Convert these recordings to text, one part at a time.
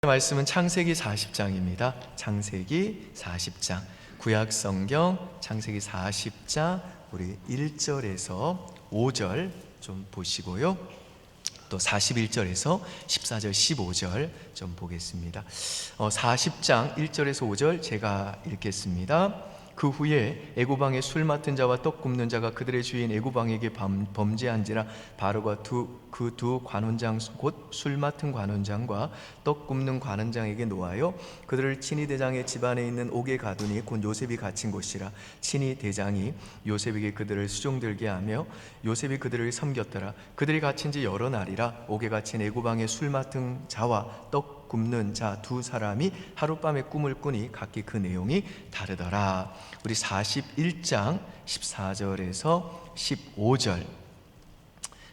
말씀은 창세기 40장입니다. 창세기 40장, 구약 성경 창세기 40장 우리 1절에서 5절 좀 보시고요. 또 41절에서 14절, 15절 좀 보겠습니다. 40장 1절에서 5절 제가 읽겠습니다. 그 후에 애굽 왕의 술 맡은 자와 떡 굽는 자가 그들의 주인 애굽 왕에게 범죄한지라 바로가 그 두 관원장 곧 술 맡은 관원장과 떡 굽는 관원장에게 노하여 그들을 친위 대장의 집안에 있는 옥에 가두니 곧 요셉이 갇힌 곳이라. 친위 대장이 요셉에게 그들을 수종들게 하며 요셉이 그들을 섬겼더라. 그들이 갇힌 지 여러 날이라. 옥에 갇힌 애굽 왕의 술 맡은 자와 떡 굽는 자 두 사람이 하룻밤에 꿈을 꾸니 각기 그 내용이 다르더라. 우리 41장 14절에서 15절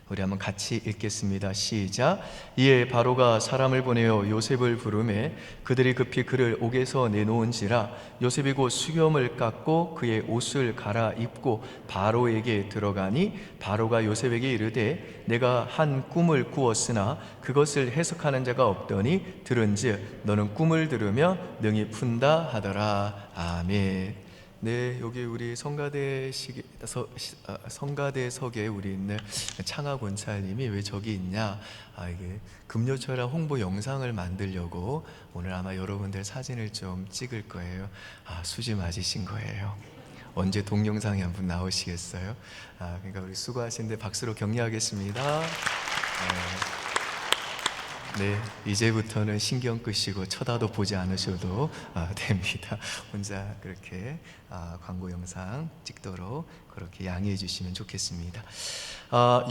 우리 한번 같이 읽겠습니다. 시작. 이에 바로가 사람을 보내어 요셉을 부르매 그들이 급히 그를 옥에서 내놓은지라. 요셉이 곧 수염을 깎고 그의 옷을 갈아입고 바로에게 들어가니 바로가 요셉에게 이르되 내가 한 꿈을 꾸었으나 그것을 해석하는 자가 없더니 들은즉 너는 꿈을 들으며 능히 푼다 하더라. 아멘. 네, 여기 우리 성가대석에 우리 있는 창하 권사님이 왜 저기 있냐? 이게 금요철학 홍보 영상을 만들려고 오늘 아마 여러분들 사진을 좀 찍을 거예요. 수지 맞으신 거예요. 언제 동영상에 한번 나오시겠어요? 그러니까 우리 수고하시는데 박수로 격려하겠습니다. 네, 이제부터는 신경 끄시고 쳐다도 보지 않으셔도 됩니다. 혼자 그렇게 광고 영상 찍도록 그렇게 양해해 주시면 좋겠습니다.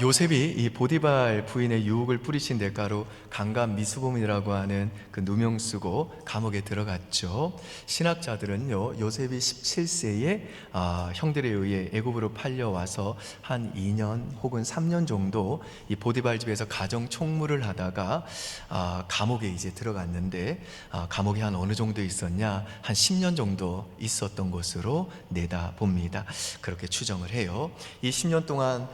요셉이 이 보디발 부인의 유혹을 뿌리친 대가로 강간 미수범이라고 하는 그 누명 쓰고 감옥에 들어갔죠. 신학자들은요, 요셉이 17세에 형들에 의해 애굽으로 팔려와서 한 2년 혹은 3년 정도 이 보디발 집에서 가정 총무를 하다가 감옥에 이제 들어갔는데 감옥에 한 어느 정도 있었냐? 한 10년 정도 있었던 것으로 내다 봅니다. 그렇게 추정을 해요. 이 10년 동안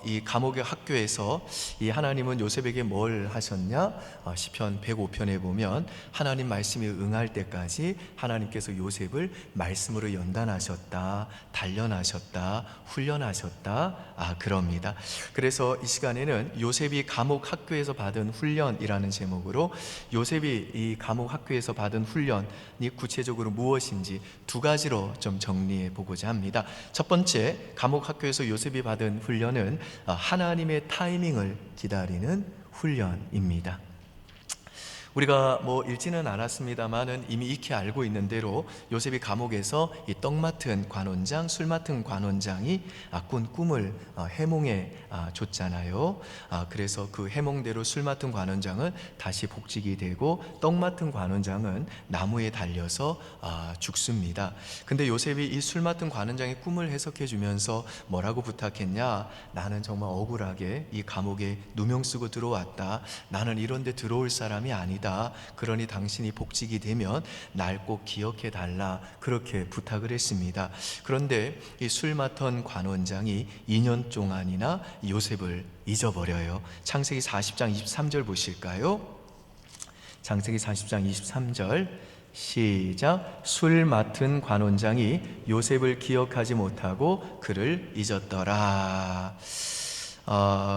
이 감옥의 학교에서 이 하나님은 요셉에게 뭘 하셨냐? 시편 105편에 보면 하나님 말씀이 응할 때까지 하나님께서 요셉을 말씀으로 연단하셨다, 단련하셨다, 훈련하셨다, 그럽니다. 그래서 이 시간에는 요셉이 감옥 학교에서 받은 훈련이라는 제목으로 요셉이 이 감옥 학교에서 받은 훈련이 구체적으로 무엇인지 두 가지로 좀 정리해 보고자 합니다. 첫 번째, 감옥 학교에서 요셉이 받은 훈련은 하나님의 타이밍을 기다리는 훈련입니다. 우리가 읽지는 않았습니다만은 이미 익히 알고 있는 대로 요셉이 감옥에서 이 떡 맡은 관원장, 술 맡은 관원장이 꾼 꿈을 해몽해 줬잖아요. 그래서 그 해몽대로 술 맡은 관원장은 다시 복직이 되고 떡 맡은 관원장은 나무에 달려서 죽습니다. 근데 요셉이 이 술 맡은 관원장의 꿈을 해석해 주면서 뭐라고 부탁했냐? 나는 정말 억울하게 이 감옥에 누명 쓰고 들어왔다. 나는 이런 데 들어올 사람이 아니다. 그러니 당신이 복직이 되면 날 꼭 기억해 달라, 그렇게 부탁을 했습니다. 그런데 이 술 맡은 관원장이 2년 동안이나 요셉을 잊어버려요. 창세기 40장 23절 보실까요? 창세기 40장 23절 시작. 술 맡은 관원장이 요셉을 기억하지 못하고 그를 잊었더라.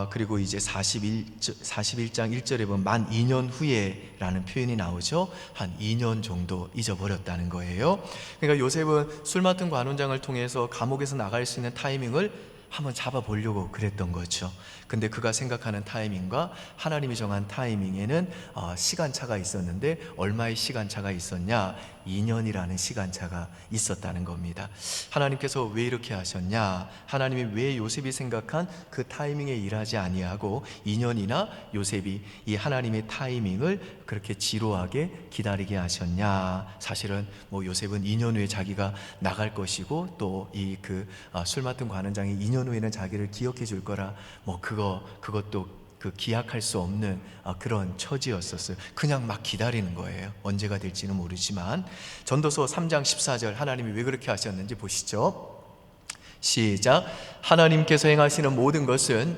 그리고 이제 41장 1절에 보면 만 2년 후에 라는 표현이 나오죠. 한 2년 정도 잊어버렸다는 거예요. 그러니까 요셉은 술 맡은 관원장을 통해서 감옥에서 나갈 수 있는 타이밍을 한번 잡아보려고 그랬던 거죠. 근데 그가 생각하는 타이밍과 하나님이 정한 타이밍에는 시간차가 있었는데 얼마의 시간차가 있었냐? 2년이라는 시간차가 있었다는 겁니다. 하나님께서 왜 이렇게 하셨냐? 하나님이 왜 요셉이 생각한 그 타이밍에 일하지 아니하고 2년이나 요셉이 이 하나님의 타이밍을 그렇게 지루하게 기다리게 하셨냐? 사실은 요셉은 2년 후에 자기가 나갈 것이고 또 이 술 맡은 관원장이 2년 후에는 자기를 기억해 줄 거라 그것도 기약할 수 없는 그런 처지였었어요. 그냥 막 기다리는 거예요. 언제가 될지는 모르지만. 전도서 3장 14절 하나님이 왜 그렇게 하셨는지 보시죠. 시작. 하나님께서 행하시는 모든 것은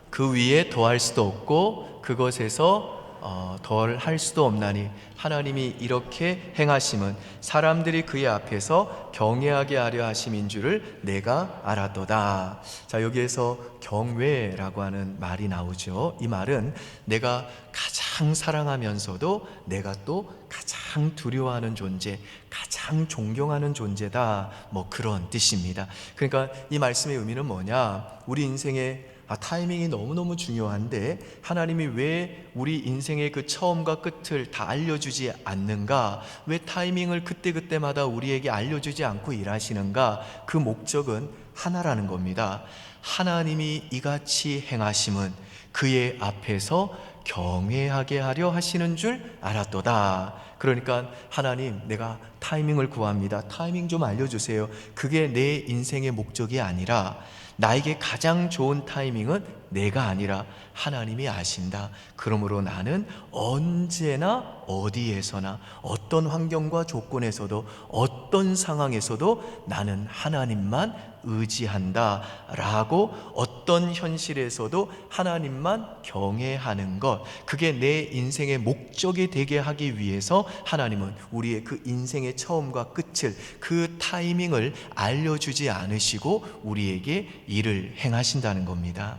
그 위에 더할 수도 없고 그것에서 덜 할 수도 없나니 하나님이 이렇게 행하심은 사람들이 그의 앞에서 경외하게 하려 하심인 줄을 내가 알았도다. 자, 여기에서 경외라고 하는 말이 나오죠. 이 말은 내가 가장 사랑하면서도 내가 또 가장 두려워하는 존재, 가장 존경하는 존재다, 뭐 그런 뜻입니다. 그러니까 이 말씀의 의미는 뭐냐, 우리 인생에 타이밍이 너무너무 중요한데 하나님이 왜 우리 인생의 그 처음과 끝을 다 알려주지 않는가, 왜 타이밍을 그때그때마다 우리에게 알려주지 않고 일하시는가, 그 목적은 하나라는 겁니다. 하나님이 이같이 행하심은 그의 앞에서 경외하게 하려 하시는 줄 알았도다. 그러니까 하나님, 내가 타이밍을 구합니다. 타이밍 좀 알려주세요. 그게 내 인생의 목적이 아니라, 나에게 가장 좋은 타이밍은 내가 아니라 하나님이 아신다. 그러므로 나는 언제나 어디에서나 어떤 환경과 조건에서도 어떤 상황에서도 나는 하나님만 의지한다 라고, 어떤 현실에서도 하나님만 경외하는 것, 그게 내 인생의 목적이 되게 하기 위해서 하나님은 우리의 그 인생의 처음과 끝을, 그 타이밍을 알려주지 않으시고 우리에게 일을 행하신다는 겁니다.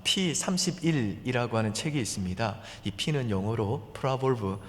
P31이라고 하는 책이 있습니다. 이 P는 영어로 프로버브,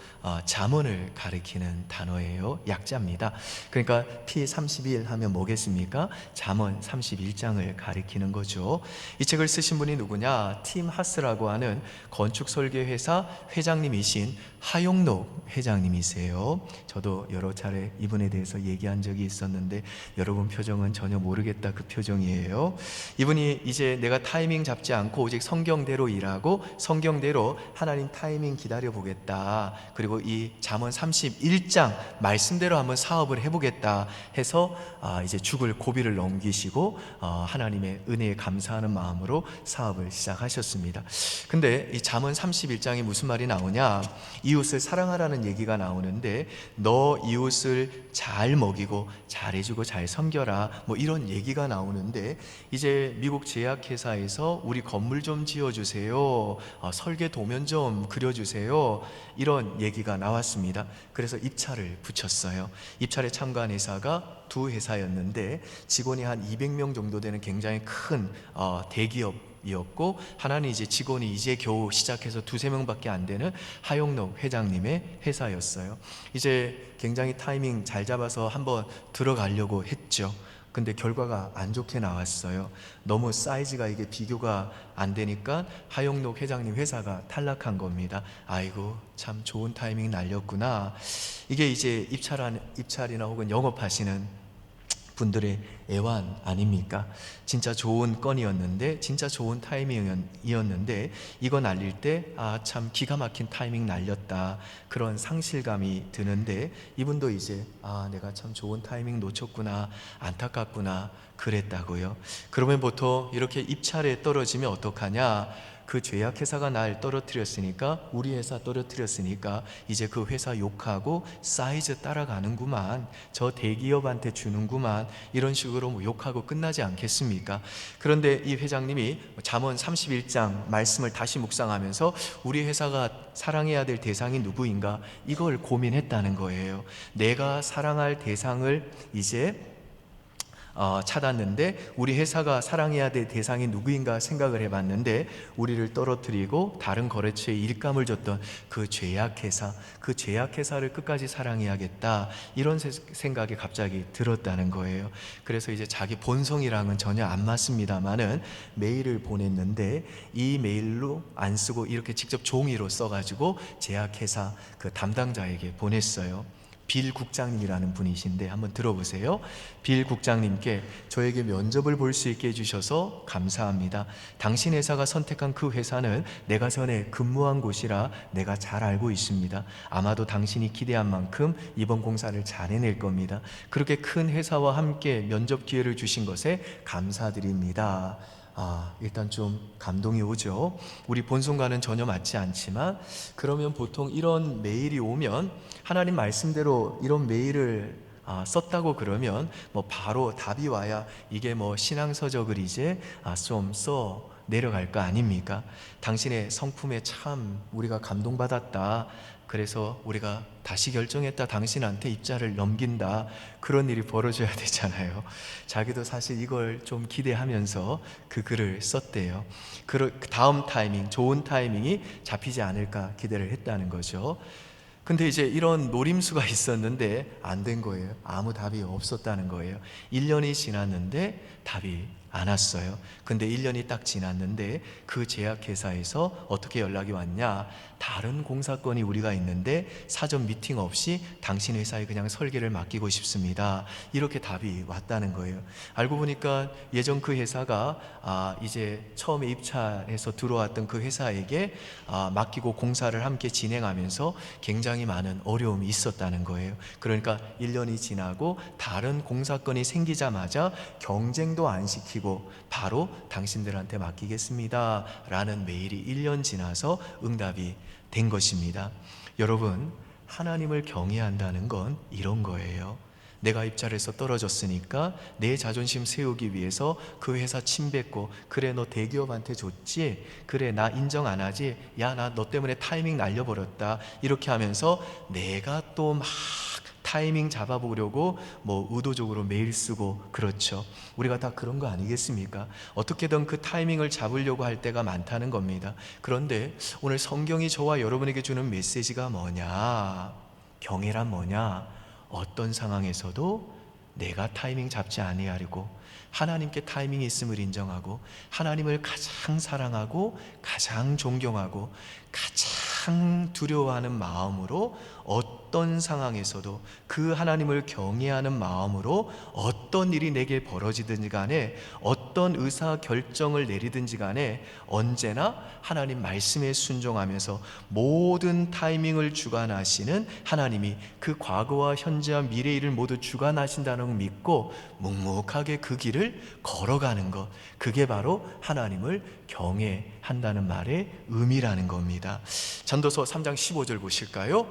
잠언을 가리키는 단어예요. 약자입니다. 그러니까 P31 하면 뭐겠습니까? 잠언 31장을 가리키는 거죠. 이 책을 쓰신 분이 누구냐? 팀 하스라고 하는 건축 설계 회사 회장님이신 하용록 회장님이세요. 저도 여러 차례 이분에 대해서 얘기한 적이 있었는데 여러분 표정은 전혀 모르겠다, 그 표정이에요. 이분이 이제 내가 타이밍 잡지 않고 오직 성경대로 일하고 성경대로 하나님 타이밍 기다려보겠다, 그리고 이 잠언 31장 말씀대로 한번 사업을 해보겠다 해서 이제 죽을 고비를 넘기시고 하나님의 은혜에 감사하는 마음으로 사업을 시작하셨습니다. 근데 이 잠언 31장에 무슨 말이 나오냐, 이웃을 사랑하라는 얘기가 나오는데, 너 이웃을 잘 먹이고 잘해주고 잘 섬겨라, 뭐 이런 얘기가 나오는데, 이제 미국 제약회사에서 우리 건물 좀 지어주세요, 설계 도면 좀 그려주세요, 이런 얘기가 나왔습니다. 그래서 입찰을 붙였어요. 입찰에 참가한 회사가 두 회사였는데 직원이 한 200명 정도 되는 굉장히 큰 대기업이었고, 하나는 이제 직원이 이제 겨우 시작해서 두세 명밖에 안 되는 하용록 회장님의 회사였어요. 이제 굉장히 타이밍 잘 잡아서 한번 들어가려고 했죠. 근데 결과가 안 좋게 나왔어요. 너무 사이즈가 이게 비교가 안 되니까 하용록 회장님 회사가 탈락한 겁니다. 아이고, 참 좋은 타이밍 날렸구나. 이게 이제 입찰이나 혹은 영업하시는 분들의 애환 아닙니까? 진짜 좋은 건이었는데, 진짜 좋은 타이밍이었는데 이거 날릴 때 참 기가 막힌 타이밍 날렸다, 그런 상실감이 드는데, 이분도 이제 내가 참 좋은 타이밍 놓쳤구나, 안타깝구나 그랬다고요. 그러면 보통 이렇게 입찰에 떨어지면 어떡하냐, 그 제약회사가 날 떨어뜨렸으니까, 우리 회사 떨어뜨렸으니까 이제 그 회사 욕하고 사이즈 따라가는구만, 저 대기업한테 주는구만, 이런 식으로 뭐 욕하고 끝나지 않겠습니까? 그런데 이 회장님이 잠언 31장 말씀을 다시 묵상하면서 우리 회사가 사랑해야 될 대상이 누구인가, 이걸 고민했다는 거예요. 내가 사랑할 대상을 이제 찾았는데, 우리 회사가 사랑해야 될 대상이 누구인가 생각을 해봤는데, 우리를 떨어뜨리고 다른 거래처에 일감을 줬던 그 제약회사, 그 제약회사를 끝까지 사랑해야겠다, 이런 생각이 갑자기 들었다는 거예요. 그래서 이제 자기 본성이랑은 전혀 안 맞습니다만은 메일을 보냈는데, 이 메일로 안 쓰고 이렇게 직접 종이로 써가지고 제약회사 그 담당자에게 보냈어요. 빌 국장님이라는 분이신데 한번 들어보세요. 빌 국장님께 저에게 면접을 볼 수 있게 해주셔서 감사합니다. 당신 회사가 선택한 그 회사는 내가 전에 근무한 곳이라 내가 잘 알고 있습니다. 아마도 당신이 기대한 만큼 이번 공사를 잘 해낼 겁니다. 그렇게 큰 회사와 함께 면접 기회를 주신 것에 감사드립니다. 일단 좀 감동이 오죠. 우리 본성과는 전혀 맞지 않지만, 그러면 보통 이런 메일이 오면, 하나님 말씀대로 이런 메일을 썼다고 그러면 뭐 바로 답이 와야 이게 뭐 신앙서적을 이제 좀 써, 내려갈 거 아닙니까? 당신의 성품에 참 우리가 감동받았다. 그래서 우리가 다시 결정했다. 당신한테 입자를 넘긴다. 그런 일이 벌어져야 되잖아요. 자기도 사실 이걸 좀 기대하면서 그 글을 썼대요. 그 다음 타이밍, 좋은 타이밍이 잡히지 않을까 기대를 했다는 거죠. 근데 이제 이런 노림수가 있었는데 안 된 거예요. 아무 답이 없었다는 거예요. 1년이 지났는데 답이 안 왔어요. 근데 1년이 딱 지났는데 그 제약회사에서 어떻게 연락이 왔냐? 다른 공사건이 우리가 있는데 사전 미팅 없이 당신 회사에 그냥 설계를 맡기고 싶습니다. 이렇게 답이 왔다는 거예요. 알고 보니까 예전 그 회사가 이제 처음에 입찰해서 들어왔던 그 회사에게 맡기고 공사를 함께 진행하면서 굉장히 많은 어려움이 있었다는 거예요. 그러니까 1년이 지나고 다른 공사건이 생기자마자 경쟁도 안 시키고 바로 당신들한테 맡기겠습니다 라는 메일이 1년 지나서 응답이 된 것입니다. 여러분, 하나님을 경외한다는 건 이런 거예요. 내가 입찰에서 떨어졌으니까 내 자존심 세우기 위해서 그 회사 침뱉고, 그래 너 대기업한테 줬지? 그래 나 인정 안 하지? 야 나 너 때문에 타이밍 날려버렸다. 이렇게 하면서 내가 또 막 타이밍 잡아보려고 의도적으로 메일 쓰고, 그렇죠. 우리가 다 그런 거 아니겠습니까? 어떻게든 그 타이밍을 잡으려고 할 때가 많다는 겁니다. 그런데 오늘 성경이 저와 여러분에게 주는 메시지가 뭐냐? 경외란 뭐냐? 어떤 상황에서도 내가 타이밍 잡지 아니하려고 하나님께 타이밍이 있음을 인정하고 하나님을 가장 사랑하고 가장 존경하고 가장 두려워하는 마음으로 어떤 상황에서도 그 하나님을 경외하는 마음으로 어떤 일이 내게 벌어지든지 간에 어떤 의사 결정을 내리든지 간에 언제나 하나님 말씀에 순종하면서 모든 타이밍을 주관하시는 하나님이 그 과거와 현재와 미래 일을 모두 주관하신다는 걸 믿고 묵묵하게 그 길을 걸어가는 것, 그게 바로 하나님을 경외한다는 말의 의미라는 겁니다. 전도서 3장 15절 보실까요?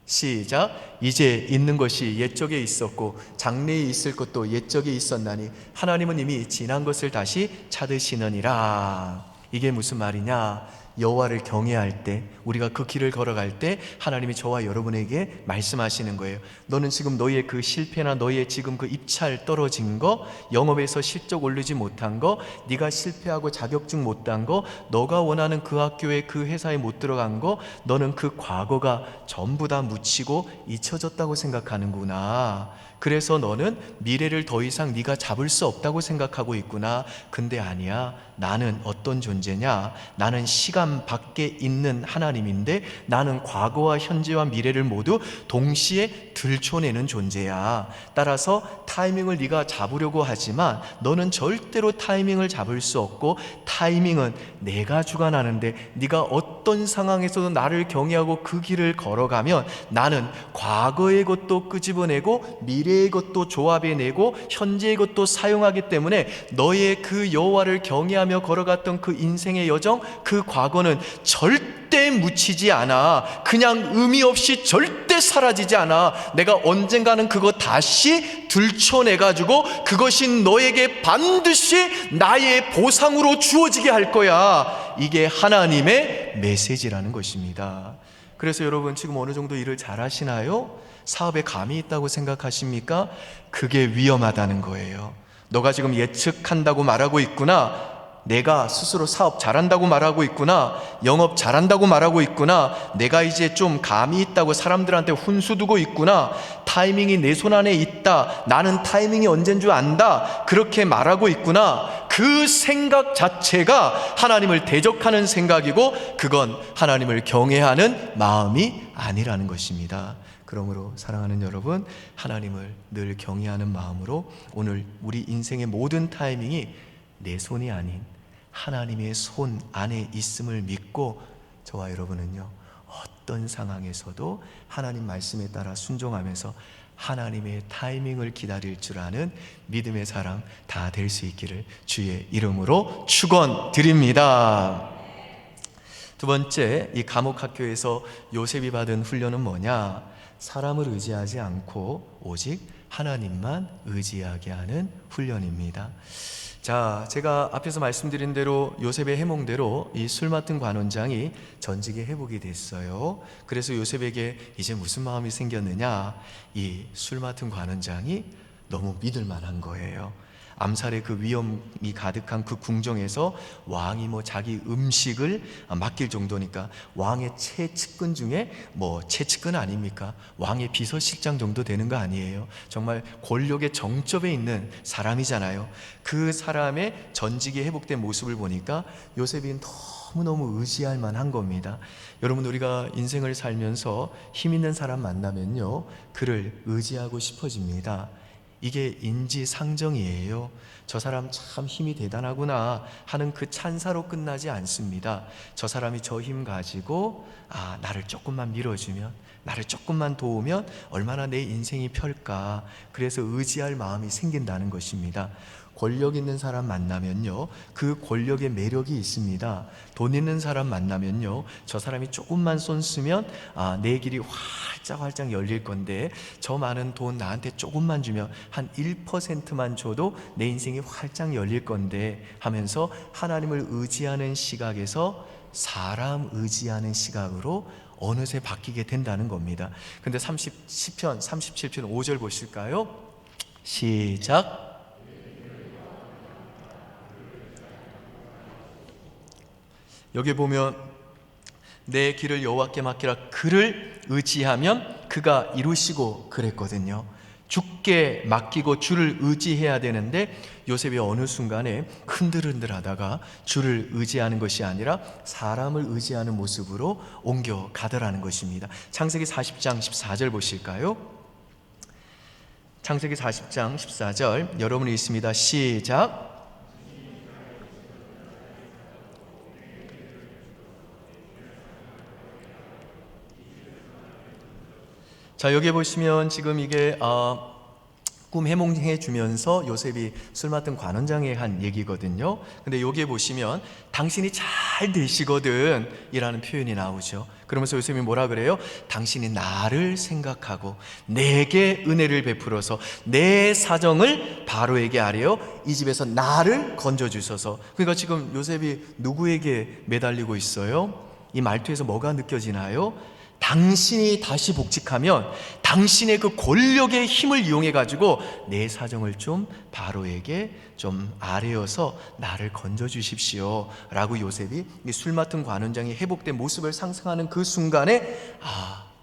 시작. 이제 있는 것이 옛적에 있었고 장래에 있을 것도 옛적에 있었나니 하나님은 이미 지난 것을 다시 찾으시느니라. 이게 무슨 말이냐? 여호와를 경외할 때, 우리가 그 길을 걸어갈 때 하나님이 저와 여러분에게 말씀하시는 거예요. 너는 지금 너의 그 실패나 너의 지금 그 입찰 떨어진 거, 영업에서 실적 오르지 못한 거, 네가 실패하고 자격증 못 딴 거, 너가 원하는 그 학교에 그 회사에 못 들어간 거, 너는 그 과거가 전부 다 묻히고 잊혀졌다고 생각하는구나. 그래서 너는 미래를 더 이상 네가 잡을 수 없다고 생각하고 있구나. 근데 아니야. 나는 어떤 존재냐? 나는 시간 밖에 있는 하나님인데 나는 과거와 현재와 미래를 모두 동시에 들춰내는 존재야. 따라서 타이밍을 네가 잡으려고 하지만 너는 절대로 타이밍을 잡을 수 없고, 타이밍은 내가 주관하는데 네가 어떤 상황에서도 나를 경외하고 그 길을 걸어가면 나는 과거의 것도 끄집어내고 미래의 것도 조합해내고 현재의 것도 사용하기 때문에 너의 그 여호와를 경외하며 걸어갔던 그 인생의 여정, 그 과거는 절대 묻히지 않아. 그냥 의미 없이 절대 사라지지 않아. 내가 언젠가는 그거 다시 들춰내가지고 그것이 너에게 반드시 나의 보상으로 주어지게 할 거야. 이게 하나님의 메시지라는 것입니다. 그래서 여러분, 지금 어느 정도 일을 잘 하시나요? 사업에 감이 있다고 생각하십니까? 그게 위험하다는 거예요. 너가 지금 예측한다고 말하고 있구나. 내가 스스로 사업 잘한다고 말하고 있구나. 영업 잘한다고 말하고 있구나. 내가 이제 좀 감이 있다고 사람들한테 훈수 두고 있구나. 타이밍이 내 손 안에 있다. 나는 타이밍이 언제인 줄 안다. 그렇게 말하고 있구나. 그 생각 자체가 하나님을 대적하는 생각이고, 그건 하나님을 경외하는 마음이 아니라는 것입니다. 그러므로 사랑하는 여러분, 하나님을 늘 경외하는 마음으로 오늘 우리 인생의 모든 타이밍이 내 손이 아닌 하나님의 손 안에 있음을 믿고, 저와 여러분은요, 어떤 상황에서도 하나님 말씀에 따라 순종하면서 하나님의 타이밍을 기다릴 줄 아는 믿음의 사람 다 될 수 있기를 주의 이름으로 축원드립니다. 두 번째, 이 감옥 학교에서 요셉이 받은 훈련은 뭐냐? 사람을 의지하지 않고 오직 하나님만 의지하게 하는 훈련입니다. 자, 제가 앞에서 말씀드린 대로 요셉의 해몽대로 이 술 맡은 관원장이 전직에 회복이 됐어요. 그래서 요셉에게 이제 무슨 마음이 생겼느냐, 이 술 맡은 관원장이 너무 믿을 만한 거예요. 암살의 그 위험이 가득한 그 궁정에서 왕이 뭐 자기 음식을 맡길 정도니까 왕의 최측근 중에 뭐 최측근 아닙니까? 왕의 비서실장 정도 되는 거 아니에요? 정말 권력의 정점에 있는 사람이잖아요. 그 사람의 전직이 회복된 모습을 보니까 요셉이 너무너무 의지할 만한 겁니다. 여러분, 우리가 인생을 살면서 힘 있는 사람 만나면요, 그를 의지하고 싶어집니다. 이게 인지상정이에요. 저 사람 참 힘이 대단하구나 하는 그 찬사로 끝나지 않습니다. 저 사람이 저 힘 가지고 나를 조금만 밀어주면, 나를 조금만 도우면 얼마나 내 인생이 펼까. 그래서 의지할 마음이 생긴다는 것입니다. 권력 있는 사람 만나면요, 그 권력의 매력이 있습니다. 돈 있는 사람 만나면요, 저 사람이 조금만 손 쓰면 내 길이 활짝 열릴 건데, 저 많은 돈 나한테 조금만 주면 한 1%만 줘도 내 인생이 활짝 열릴 건데 하면서 하나님을 의지하는 시각에서 사람 의지하는 시각으로 어느새 바뀌게 된다는 겁니다. 근데 시편 37편 5절 보실까요? 시작. 여기 보면 내 길을 여호와께 맡기라, 그를 의지하면 그가 이루시고 그랬거든요. 주께 맡기고 주를 의지해야 되는데 요셉이 어느 순간에 흔들흔들하다가 주를 의지하는 것이 아니라 사람을 의지하는 모습으로 옮겨가더라는 것입니다. 창세기 40장 14절 보실까요? 창세기 40장 14절 여러분이 있습니다. 시작. 자, 여기 보시면 지금 이게 꿈 해몽해 주면서 요셉이 술 맡은 관원장에 한 얘기거든요. 근데 여기에 보시면 당신이 잘 되시거든 이라는 표현이 나오죠. 그러면서 요셉이 뭐라 그래요? 당신이 나를 생각하고 내게 은혜를 베풀어서 내 사정을 바로에게 아뢰어 이 집에서 나를 건져주소서. 그러니까 지금 요셉이 누구에게 매달리고 있어요? 이 말투에서 뭐가 느껴지나요? 당신이 다시 복직하면 당신의 그 권력의 힘을 이용해 가지고 내 사정을 좀 바로에게 좀 아뢰어서 나를 건져 주십시오 라고 요셉이 이 술 맡은 관원장이 회복된 모습을 상상하는 그 순간에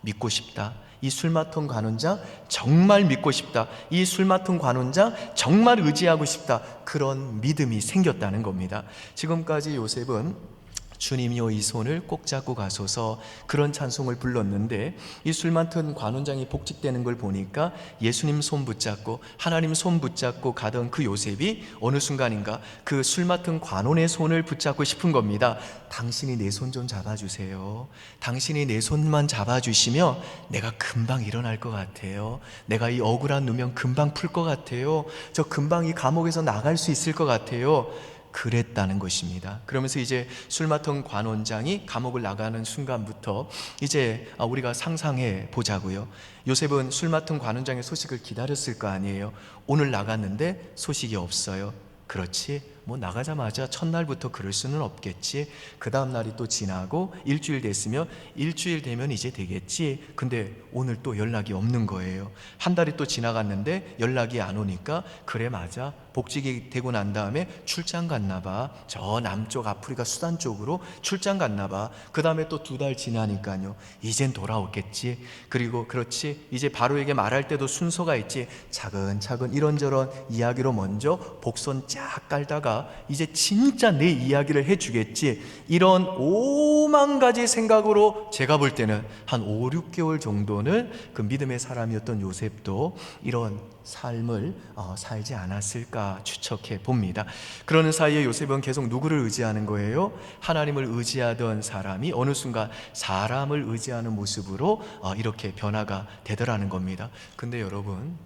믿고 싶다, 이 술 맡은 관원장 정말 믿고 싶다, 이 술 맡은 관원장 정말 의지하고 싶다, 그런 믿음이 생겼다는 겁니다. 지금까지 요셉은 주님이여 이 손을 꼭 잡고 가소서, 그런 찬송을 불렀는데 이 술 맡은 관원장이 복직되는 걸 보니까 예수님 손 붙잡고 하나님 손 붙잡고 가던 그 요셉이 어느 순간인가 그 술 맡은 관원의 손을 붙잡고 싶은 겁니다. 당신이 내 손 좀 잡아주세요. 당신이 내 손만 잡아주시면 내가 금방 일어날 것 같아요. 내가 이 억울한 누명 금방 풀 것 같아요. 저 금방 이 감옥에서 나갈 수 있을 것 같아요. 그랬다는 것입니다. 그러면서 이제 술 맡은 관원장이 감옥을 나가는 순간부터 이제 우리가 상상해 보자고요. 요셉은 술 맡은 관원장의 소식을 기다렸을 거 아니에요. 오늘 나갔는데 소식이 없어요. 그렇지, 뭐 나가자마자 첫날부터 그럴 수는 없겠지. 그 다음 날이 또 지나고 일주일 됐으면 일주일 되면 이제 되겠지. 근데 오늘 또 연락이 없는 거예요. 한 달이 또 지나갔는데 연락이 안 오니까 그래 맞아, 복직이 되고 난 다음에 출장 갔나 봐. 저 남쪽 아프리카 수단 쪽으로 출장 갔나 봐. 그 다음에 또 2달 지나니까요, 이젠 돌아오겠지. 그리고 그렇지, 이제 바로에게 말할 때도 순서가 있지. 차근차근 이런저런 이야기로 먼저 복선 쫙 깔다가 이제 진짜 내 이야기를 해주겠지. 이런 5만 가지 생각으로 제가 볼 때는 한 5, 6개월 정도는 그 믿음의 사람이었던 요셉도 이런 삶을 살지 않았을까 추측해 봅니다. 그러는 사이에 요셉은 계속 누구를 의지하는 거예요? 하나님을 의지하던 사람이 어느 순간 사람을 의지하는 모습으로 이렇게 변화가 되더라는 겁니다. 근데 여러분,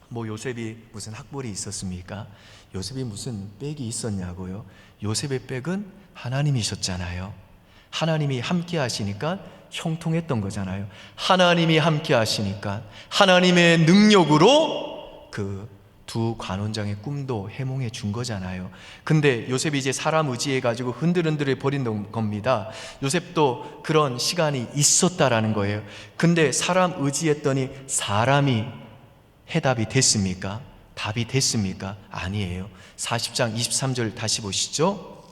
뭐 요셉이 무슨 학벌이 있었습니까? 요셉이 무슨 백이 있었냐고요? 요셉의 백은 하나님이셨잖아요. 하나님이 함께 하시니까 형통했던 거잖아요. 하나님이 함께 하시니까 하나님의 능력으로 그 두 관원장의 꿈도 해몽해 준 거잖아요. 근데 요셉이 이제 사람 의지해 가지고 흔들흔들해 버린 겁니다. 요셉도 그런 시간이 있었다라는 거예요. 근데 사람 의지했더니 사람이 해답이 됐습니까? 답이 됐습니까? 아니에요. 40장 23절 다시 보시죠.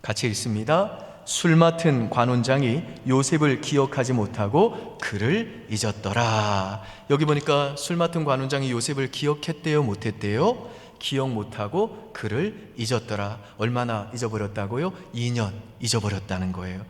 같이 읽습니다. 술 맡은 관원장이 요셉을 기억하지 못하고 그를 잊었더라. 여기 보니까 술 맡은 관원장이 요셉을 기억했대요, 못했대요? 기억 못하고 그를 잊었더라. 얼마나 잊어버렸다고요? 2년 잊어버렸다는 거예요.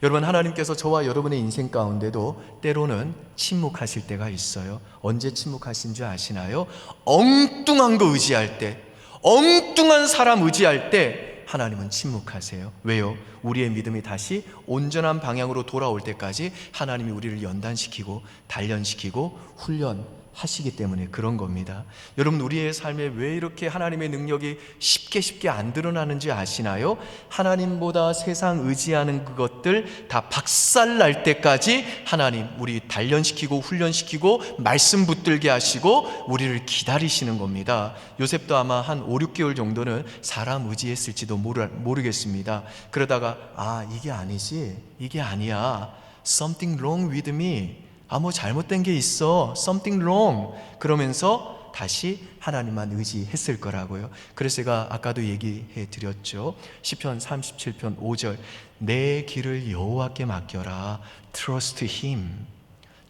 여러분, 하나님께서 저와 여러분의 인생 가운데도 때로는 침묵하실 때가 있어요. 언제 침묵하신 줄 아시나요? 엉뚱한 거 의지할 때, 엉뚱한 사람 의지할 때 하나님은 침묵하세요. 왜요? 우리의 믿음이 다시 온전한 방향으로 돌아올 때까지 하나님이 우리를 연단시키고 단련시키고 훈련하시기 때문에 그런 겁니다. 여러분, 우리의 삶에 왜 이렇게 하나님의 능력이 쉽게 안 드러나는지 아시나요? 하나님보다 세상 의지하는 그것들 다 박살날 때까지 하나님 우리 단련시키고 훈련시키고 말씀 붙들게 하시고 우리를 기다리시는 겁니다. 요셉도 아마 한 5, 6개월 정도는 사람 의지했을지도 모르겠습니다. 그러다가 이게 아니지, 이게 아니야, something wrong with me, 뭐 잘못된 게 있어, something wrong, 그러면서 다시 하나님만 의지했을 거라고요. 그래서 제가 아까도 얘기해 드렸죠. 시편 37편 5절, 내 길을 여호와께 맡겨라. Trust him.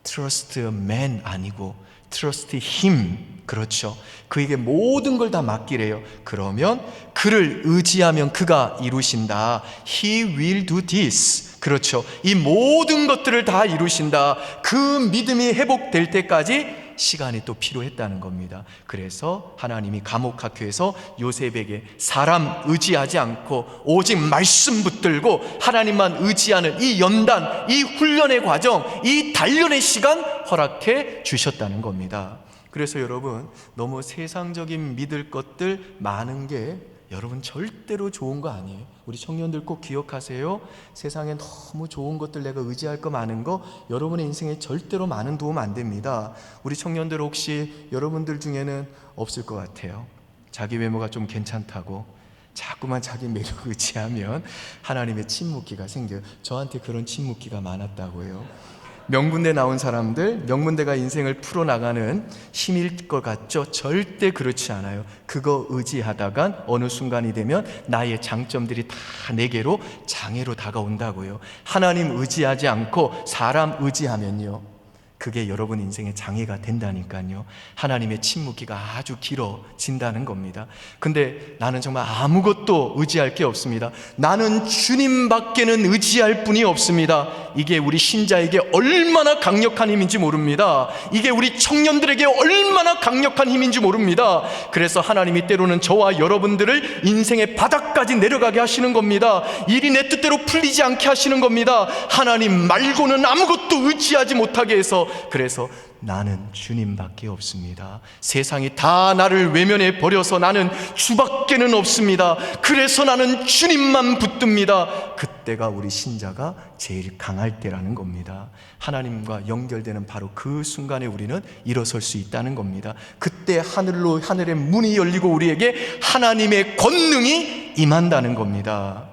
Trust man 아니고 Trust him. 그렇죠. 그에게 모든 걸 다 맡기래요. 그러면 그를 의지하면 그가 이루신다. He will do this. 그렇죠. 이 모든 것들을 다 이루신다. 그 믿음이 회복될 때까지 시간이 또 필요했다는 겁니다. 그래서 하나님이 감옥학교에서 요셉에게 사람 의지하지 않고 오직 말씀 붙들고 하나님만 의지하는 이 연단, 이 훈련의 과정, 이 단련의 시간 허락해 주셨다는 겁니다. 그래서 여러분, 너무 세상적인 믿을 것들 많은 게 여러분 절대로 좋은 거 아니에요. 우리 청년들 꼭 기억하세요. 세상에 너무 좋은 것들, 내가 의지할 거 많은 거 여러분의 인생에 절대로 많은 도움 안 됩니다. 우리 청년들 혹시 여러분들 중에는 없을 것 같아요. 자기 외모가 좀 괜찮다고 자꾸만 자기 매력 의지하면 하나님의 침묵기가 생겨요. 저한테 그런 침묵기가 많았다고요. 명문대 나온 사람들, 명문대가 인생을 풀어나가는 힘일 것 같죠? 절대 그렇지 않아요. 그거 의지하다간 어느 순간이 되면 나의 장점들이 다 내게로 장애로 다가온다고요. 하나님 의지하지 않고 사람 의지하면요, 그게 여러분 인생의 장애가 된다니까요. 하나님의 침묵기가 아주 길어진다는 겁니다. 근데 나는 정말 아무것도 의지할 게 없습니다. 나는 주님밖에는 의지할 분이 없습니다. 이게 우리 신자에게 얼마나 강력한 힘인지 모릅니다. 이게 우리 청년들에게 얼마나 강력한 힘인지 모릅니다. 그래서 하나님이 때로는 저와 여러분들을 인생의 바닥까지 내려가게 하시는 겁니다. 일이 내 뜻대로 풀리지 않게 하시는 겁니다. 하나님 말고는 아무것도 의지하지 못하게 해서, 그래서 나는 주님밖에 없습니다. 세상이 다 나를 외면해 버려서 나는 주밖에는 없습니다. 그래서 나는 주님만 붙듭니다. 그때가 우리 신자가 제일 강할 때라는 겁니다. 하나님과 연결되는 바로 그 순간에 우리는 일어설 수 있다는 겁니다. 그때 하늘의 문이 열리고 우리에게 하나님의 권능이 임한다는 겁니다.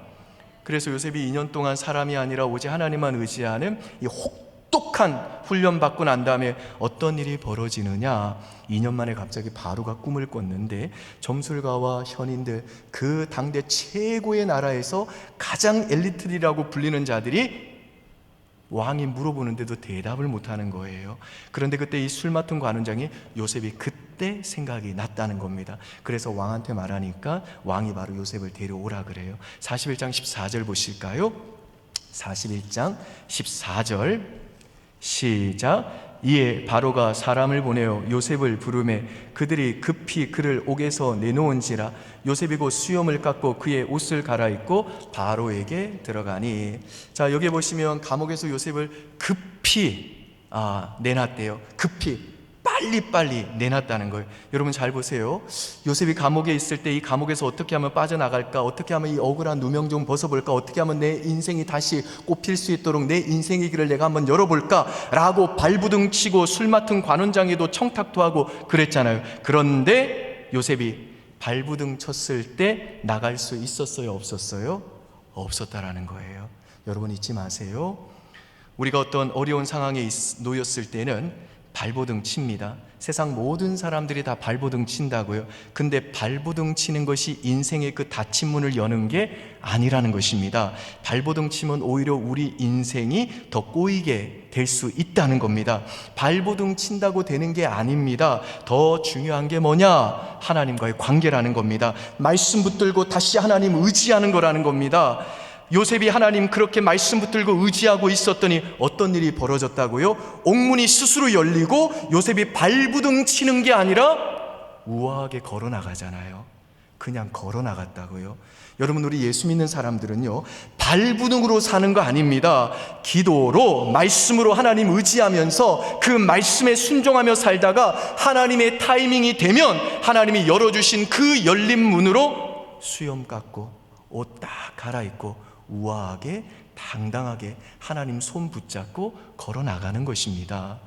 그래서 요셉이 2년 동안 사람이 아니라 오직 하나님만 의지하는 이 혹독한 훈련 받고 난 다음에 어떤 일이 벌어지느냐, 2년 만에 갑자기 바로가 꿈을 꿨는데 점술가와 현인들, 그 당대 최고의 나라에서 가장 엘리트리라고 불리는 자들이 왕이 물어보는데도 대답을 못하는 거예요. 그런데 그때 이 술 맡은 관원장이 요셉이 그때 생각이 났다는 겁니다. 그래서 왕한테 말하니까 왕이 바로 요셉을 데려오라 그래요. 41장 14절 보실까요? 41장 14절 시작. 이에 바로가 사람을 보내어 요셉을 부르매 그들이 급히 그를 옥에서 내놓은지라. 요셉이 곧 수염을 깎고 그의 옷을 갈아입고 바로에게 들어가니. 자, 여기 보시면 감옥에서 요셉을 급히 내놨대요. 급히 빨리빨리 내놨다는 거예요. 여러분 잘 보세요. 요셉이 감옥에 있을 때 이 감옥에서 어떻게 하면 빠져나갈까, 어떻게 하면 이 억울한 누명 좀 벗어볼까, 어떻게 하면 내 인생이 다시 꽃필 수 있도록 내 인생의 길을 내가 한번 열어볼까 라고 발부둥 치고 술 맡은 관원장에도 청탁도 하고 그랬잖아요. 그런데 요셉이 발부둥 쳤을 때 나갈 수 있었어요, 없었어요? 없었다라는 거예요. 여러분 잊지 마세요. 우리가 어떤 어려운 상황에 놓였을 때는 발버둥 칩니다. 세상 모든 사람들이 다 발버둥 친다고요. 근데 발버둥 치는 것이 인생의 그 닫힌 문을 여는 게 아니라는 것입니다. 발버둥 치면 오히려 우리 인생이 더 꼬이게 될 수 있다는 겁니다. 발버둥 친다고 되는 게 아닙니다. 더 중요한 게 뭐냐? 하나님과의 관계라는 겁니다. 말씀 붙들고 다시 하나님 의지하는 거라는 겁니다. 요셉이 하나님 그렇게 말씀 붙들고 의지하고 있었더니 어떤 일이 벌어졌다고요? 옥문이 스스로 열리고 요셉이 발부둥 치는 게 아니라 우아하게 걸어 나가잖아요. 그냥 걸어 나갔다고요. 여러분, 우리 예수 믿는 사람들은요, 발부둥으로 사는 거 아닙니다. 기도로, 말씀으로 하나님 의지하면서 그 말씀에 순종하며 살다가 하나님의 타이밍이 되면 하나님이 열어주신 그 열린 문으로 수염 깎고 옷 딱 갈아입고 우아하게 당당하게 하나님 손 붙잡고 걸어 나가는 것입니다.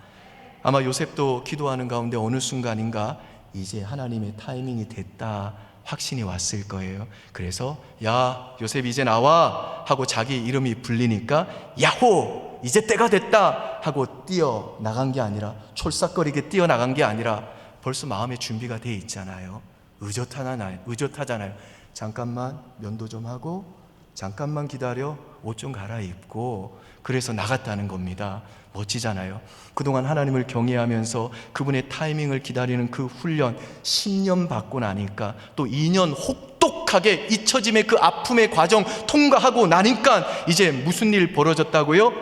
아마 요셉도 기도하는 가운데 어느 순간인가 이제 하나님의 타이밍이 됐다 확신이 왔을 거예요. 그래서 야 요셉 이제 나와 하고 자기 이름이 불리니까 야호 이제 때가 됐다 하고 뛰어 나간 게 아니라, 촐싹거리게 뛰어 나간 게 아니라 벌써 마음의 준비가 돼 있잖아요. 의젓하잖아요. 잠깐만 면도 좀 하고 잠깐만 기다려 옷 좀 갈아입고 그래서 나갔다는 겁니다. 멋지잖아요. 그동안 하나님을 경외하면서 그분의 타이밍을 기다리는 그 훈련 10년 받고 나니까 또 2년 혹독하게 잊혀짐의 그 아픔의 과정 통과하고 나니까 이제 무슨 일 벌어졌다고요?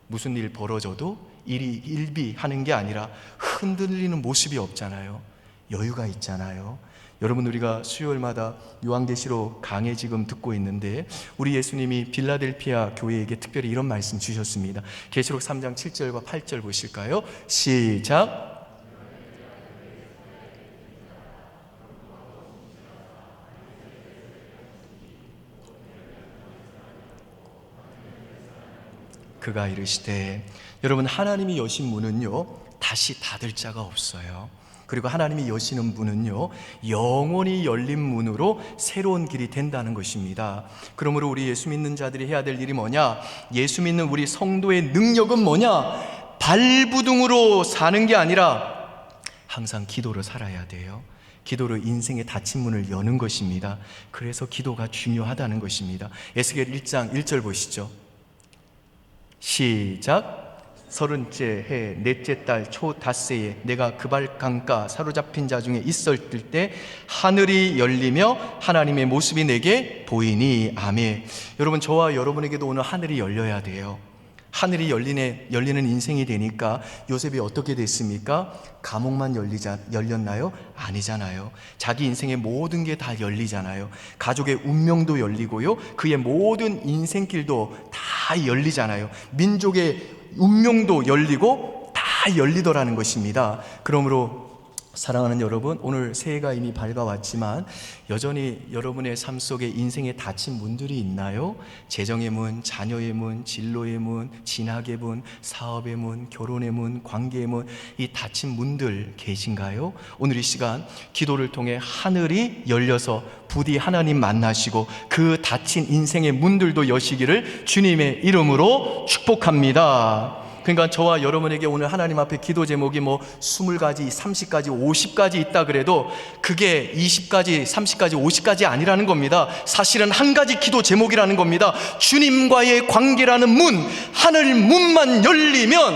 무슨 일 벌어져도 일이 일비하는 게 아니라 흔들리는 모습이 없잖아요. 여유가 있잖아요. 여러분, 우리가 수요일마다 요한계시록 강해 지금 듣고 있는데 우리 예수님이 빌라델피아 교회에게 특별히 이런 말씀 주셨습니다. 계시록 3장 7절과 8절 보실까요? 시작. 그가 이르시되, 여러분, 하나님이 여신 문은요 다시 닫을 자가 없어요. 그리고 하나님이 여시는 문은요 영원히 열린 문으로 새로운 길이 된다는 것입니다. 그러므로 우리 예수 믿는 자들이 해야 될 일이 뭐냐? 예수 믿는 우리 성도의 능력은 뭐냐? 발부둥으로 사는 게 아니라 항상 기도로 살아야 돼요. 기도로 인생의 닫힌 문을 여는 것입니다. 그래서 기도가 중요하다는 것입니다. 에스겔 1장 1절 보시죠. 시작. 30째 해 넷째 달 초 닷새에 내가 그발 강가 사로잡힌 자 중에 있었을 때 하늘이 열리며 하나님의 모습이 내게 보이니. 아멘. 여러분, 저와 여러분에게도 오늘 하늘이 열려야 돼요. 하늘이 열리는 인생이 되니까 요셉이 어떻게 됐습니까? 감옥만 열렸나요? 아니잖아요. 자기 인생의 모든 게 다 열리잖아요. 가족의 운명도 열리고요, 그의 모든 인생길도 다 열리잖아요. 민족의 운명도 열리고 다 열리더라는 것입니다. 그러므로 사랑하는 여러분, 오늘 새해가 이미 밝아왔지만 여전히 여러분의 삶 속에 인생에 닫힌 문들이 있나요? 재정의 문, 자녀의 문, 진로의 문, 진학의 문, 사업의 문, 결혼의 문, 관계의 문, 이 닫힌 문들 계신가요? 오늘 이 시간 기도를 통해 하늘이 열려서 부디 하나님 만나시고 그 닫힌 인생의 문들도 여시기를 주님의 이름으로 축복합니다. 그러니까 저와 여러분에게 오늘 하나님 앞에 기도 제목이 20가지, 30가지, 50가지 있다 그래도 그게 20가지, 30가지, 50가지 아니라는 겁니다. 사실은 한 가지 기도 제목이라는 겁니다. 주님과의 관계라는 문, 하늘 문만 열리면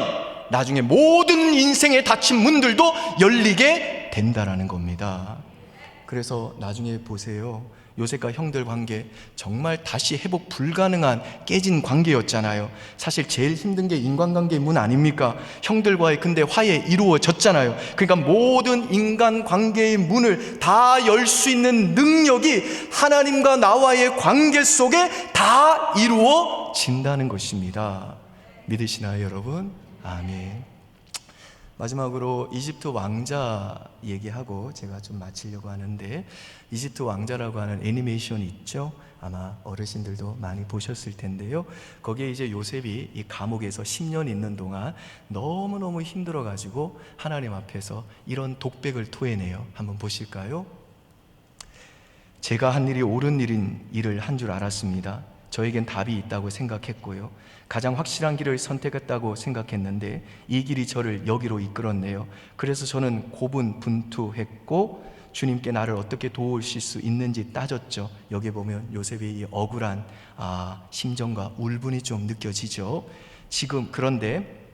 나중에 모든 인생에 닫힌 문들도 열리게 된다라는 겁니다. 그래서 나중에 보세요. 요셉과 형들 관계 정말 다시 회복 불가능한 깨진 관계였잖아요. 사실 제일 힘든 게 인간관계의 문 아닙니까? 형들과의 근데 화해 이루어졌잖아요. 그러니까 모든 인간관계의 문을 다 열 수 있는 능력이 하나님과 나와의 관계 속에 다 이루어진다는 것입니다. 믿으시나요, 여러분? 아멘. 마지막으로 이집트 왕자 얘기하고 제가 좀 마치려고 하는데, 이집트 왕자라고 하는 애니메이션이 있죠. 아마 어르신들도 많이 보셨을 텐데요. 거기에 이제 요셉이 이 감옥에서 10년 있는 동안 너무너무 힘들어가지고 하나님 앞에서 이런 독백을 토해내요. 한번 보실까요? 제가 한 일이 옳은 일을 한 줄 알았습니다. 저에겐 답이 있다고 생각했고요. 가장 확실한 길을 선택했다고 생각했는데 이 길이 저를 여기로 이끌었네요. 그래서 저는 고분분투했고 주님께 나를 어떻게 도우실 수 있는지 따졌죠. 여기 보면 요셉의 이 억울한 심정과 울분이 좀 느껴지죠. 그런데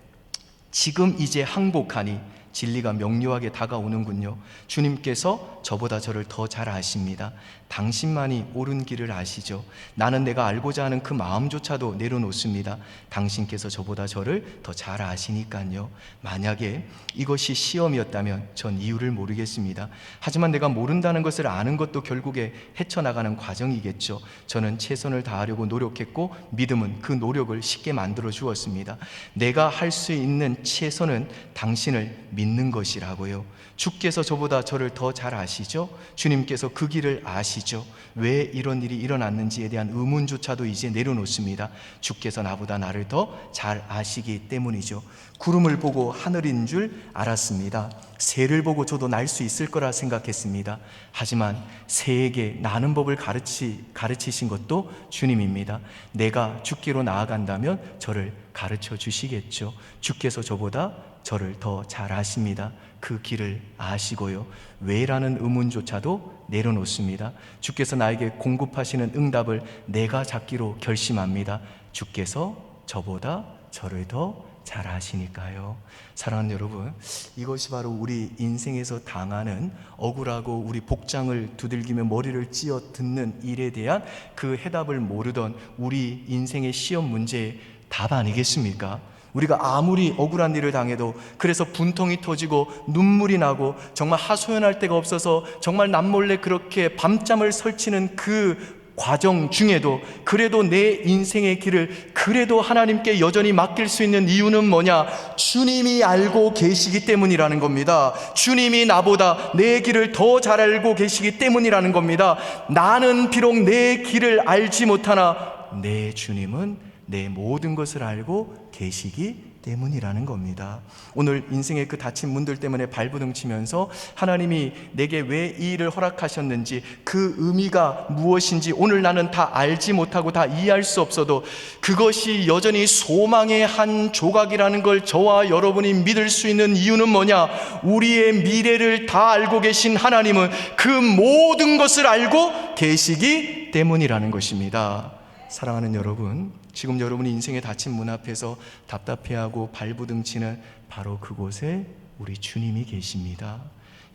지금 이제 항복하니 진리가 명료하게 다가오는군요. 주님께서 저보다 저를 더 잘 아십니다. 당신만이 옳은 길을 아시죠. 나는 내가 알고자 하는 그 마음조차도 내려놓습니다. 당신께서 저보다 저를 더 잘 아시니까요. 만약에 이것이 시험이었다면 전 이유를 모르겠습니다. 하지만 내가 모른다는 것을 아는 것도 결국에 헤쳐나가는 과정이겠죠. 저는 최선을 다하려고 노력했고 믿음은 그 노력을 쉽게 만들어 주었습니다. 내가 할 수 있는 최선은 당신을 믿는 것이라고요. 주께서 저보다 저를 더 잘 아시죠? 주님께서 그 길을 아시죠? 왜 이런 일이 일어났는지에 대한 의문조차도 이제 내려놓습니다. 주께서 나보다 나를 더 잘 아시기 때문이죠. 구름을 보고 하늘인 줄 알았습니다. 새를 보고 저도 날 수 있을 거라 생각했습니다. 하지만 새에게 나는 법을 가르치신 것도 주님입니다. 내가 주께로 나아간다면 저를 가르쳐 주시겠죠. 주께서 저보다 저를 더 잘 아십니다. 그 길을 아시고요. 왜라는 의문조차도 내려놓습니다. 주께서 나에게 공급하시는 응답을 내가 잡기로 결심합니다. 주께서 저보다 저를 더 잘 아시니까요. 사랑하는 여러분, 이것이 바로 우리 인생에서 당하는 억울하고 우리 복장을 두들기며 머리를 찧어 듣는 일에 대한 그 해답을 모르던 우리 인생의 시험 문제의 답 아니겠습니까? 우리가 아무리 억울한 일을 당해도 그래서 분통이 터지고 눈물이 나고 정말 하소연할 데가 없어서 정말 남몰래 그렇게 밤잠을 설치는 그 과정 중에도 그래도 내 인생의 길을 그래도 하나님께 여전히 맡길 수 있는 이유는 뭐냐? 주님이 알고 계시기 때문이라는 겁니다. 주님이 나보다 내 길을 더 잘 알고 계시기 때문이라는 겁니다. 나는 비록 내 길을 알지 못하나 내 주님은 내 모든 것을 알고 계시기 때문이라는 겁니다. 오늘 인생의 그 닫힌 문들 때문에 발부둥 치면서 하나님이 내게 왜 이 일을 허락하셨는지 그 의미가 무엇인지 오늘 나는 다 알지 못하고 다 이해할 수 없어도 그것이 여전히 소망의 한 조각이라는 걸 저와 여러분이 믿을 수 있는 이유는 뭐냐? 우리의 미래를 다 알고 계신 하나님은 그 모든 것을 알고 계시기 때문이라는 것입니다. 사랑하는 여러분, 지금 여러분이 인생의 닫힌 문 앞에서 답답해하고 발부둥치는 바로 그곳에 우리 주님이 계십니다.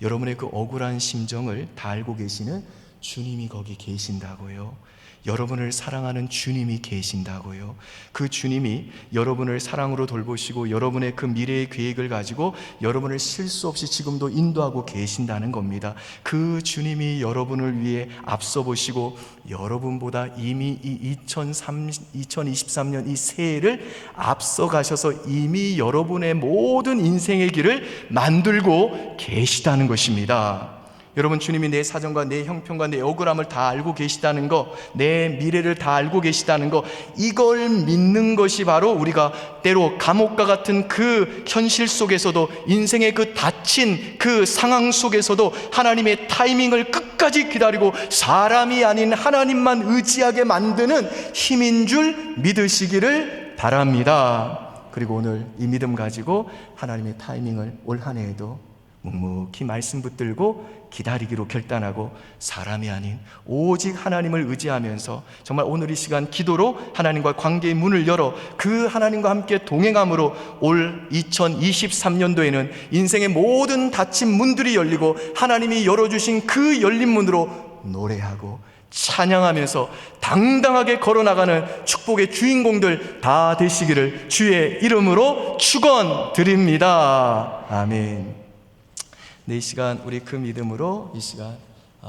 여러분의 그 억울한 심정을 다 알고 계시는 주님이 거기 계신다고요. 여러분을 사랑하는 주님이 계신다고요. 그 주님이 여러분을 사랑으로 돌보시고 여러분의 그 미래의 계획을 가지고 여러분을 실수 없이 지금도 인도하고 계신다는 겁니다. 그 주님이 여러분을 위해 앞서 보시고 여러분보다 이미 이 2023년 이 새해를 앞서 가셔서 이미 여러분의 모든 인생의 길을 만들고 계시다는 것입니다. 여러분, 주님이 내 사정과 내 형편과 내 억울함을 다 알고 계시다는 거, 내 미래를 다 알고 계시다는 거, 이걸 믿는 것이 바로 우리가 때로 감옥과 같은 그 현실 속에서도 인생의 그 닫힌 그 상황 속에서도 하나님의 타이밍을 끝까지 기다리고 사람이 아닌 하나님만 의지하게 만드는 힘인 줄 믿으시기를 바랍니다. 그리고 오늘 이 믿음 가지고 하나님의 타이밍을 올 한 해에도 묵묵히 말씀 붙들고 기다리기로 결단하고 사람이 아닌 오직 하나님을 의지하면서 정말 오늘 이 시간 기도로 하나님과 관계의 문을 열어 그 하나님과 함께 동행함으로 올 2023년도에는 인생의 모든 닫힌 문들이 열리고 하나님이 열어주신 그 열린 문으로 노래하고 찬양하면서 당당하게 걸어나가는 축복의 주인공들 다 되시기를 주의 이름으로 축원드립니다. 아멘. 이 시간 우리 그 믿음으로 이 시간